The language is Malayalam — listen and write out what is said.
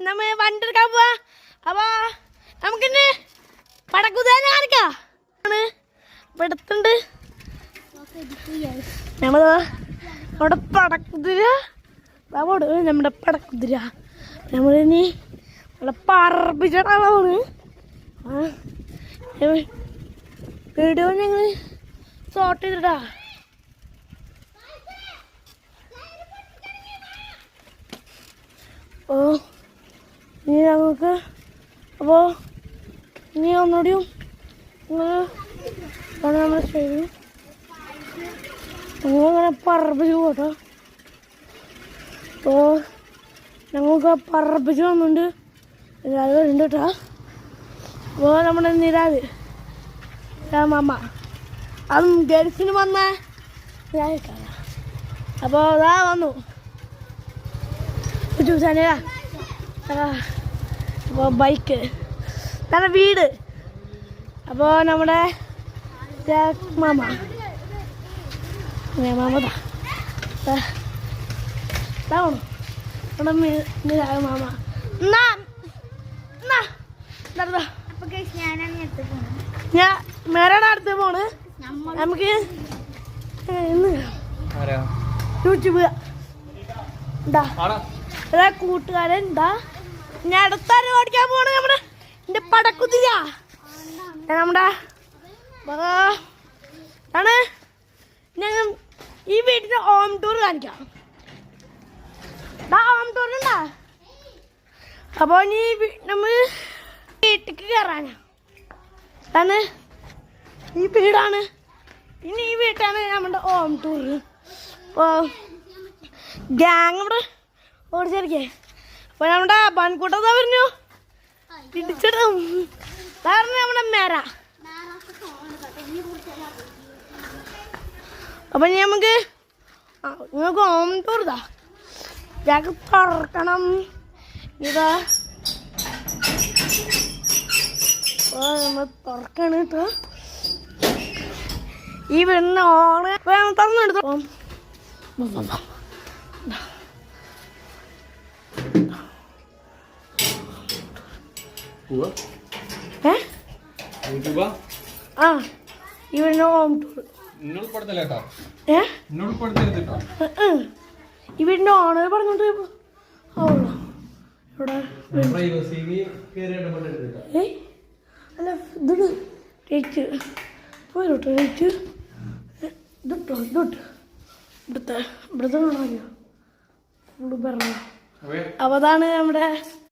നമ്മ വണ്ടി എടുക്കാൻ പോവാ. അപ്പൊ നമുക്കിന്ന് പടക്കുതിര കാണിക്കാം. ഇവിടത്തുണ്ട് നമ്മുടെ പടക്കുതിര. നമ്മുടെ പടക്കുതിര നമ്മളിനി നമ്മളെ പറപ്പിച്ചിട്ടാണ് വീഡിയോ ഞങ്ങൾ ഷോർട്ട് ചെയ്തിട്ടാ. അപ്പോൾ ഇനി ഞങ്ങൾക്ക് അപ്പോൾ ഇനി ഒന്നുകൂടിയും നമ്മൾ ചെയ്തു ഞങ്ങളിങ്ങനെ പറപ്പിച്ച് പോട്ടോ. അപ്പോൾ ഞങ്ങൾക്ക് പറപ്പിച്ച് വന്നിട്ടുണ്ട്. നിരാവ് ഉണ്ട് കേട്ടോ. അപ്പോൾ നമ്മുടെ നിരാവ് മാമ അതും ഗൾഫിന് വന്ന നിരാവിക്കാണ്. അപ്പോൾ അതാ വന്നു ചൂസാനാ. അപ്പോൾ ബൈക്ക് നല്ല വീട്. അപ്പോൾ നമ്മുടെ മാമ മാമതാ നമ്മുടെ മാമ ഞാൻ മേരാണ് അടുത്ത് പോണ്. നമുക്ക് യൂട്യൂബ് ഉണ്ടാ കൂട്ടുകാരൻ ഉണ്ടാ. ഞാൻ അടുത്താരും ഓടിക്കാൻ പോണ് നമ്മുടെ എന്റെ പടക്കുതിര. നമ്മുടെ ആണ് ഞങ്ങൾ ഈ വീട്ടിന്റെ ഹോം ടൂർ കാണിക്കാം. ഹോം ടൂർ ഉണ്ടാ. അപ്പൊ ഇനി നമ്മൾ വീട്ടിക്ക് കയറാനാ. അതാണ് ഈ വീടാണ്. പിന്നെ ഈ വീട്ടാണ് നമ്മുടെ ഹോം ടൂർ. അപ്പോൾ ഗ്യാങ് ഇവിടെ ഓടിച്ചിരിക്കേ. അപ്പോൾ നമ്മുടെ പൺകൂട്ടത്താ പറഞ്ഞു പിടിച്ചിടും. കാരണം നമ്മുടെ മേര. അപ്പം നമുക്ക് നിങ്ങൾക്ക് ഹോം ടൂർ ഇതാ ഞങ്ങൾക്ക് തുറക്കണം. ഇതാ നമ്മൾ തുറക്കാണ് കേട്ടോ. ഈ വീടിന് ഓണ് തുറന്നെടുത്തു. ആ ഈ വീടിന് ഹോം ടൂർ. ഈ വീടിന്റെ ഓണർ പറഞ്ഞോണ്ട് അല്ല ഇത് റേറ്റ് പോയിട്ടോ. റേറ്റ് ഇതിട്ടോ ഇതോട്ട് ഇവിടുത്തെ ഇവിടുത്തെ ഫുള്ള് പറഞ്ഞു. അപ്പോൾ അതാണ് നമ്മുടെ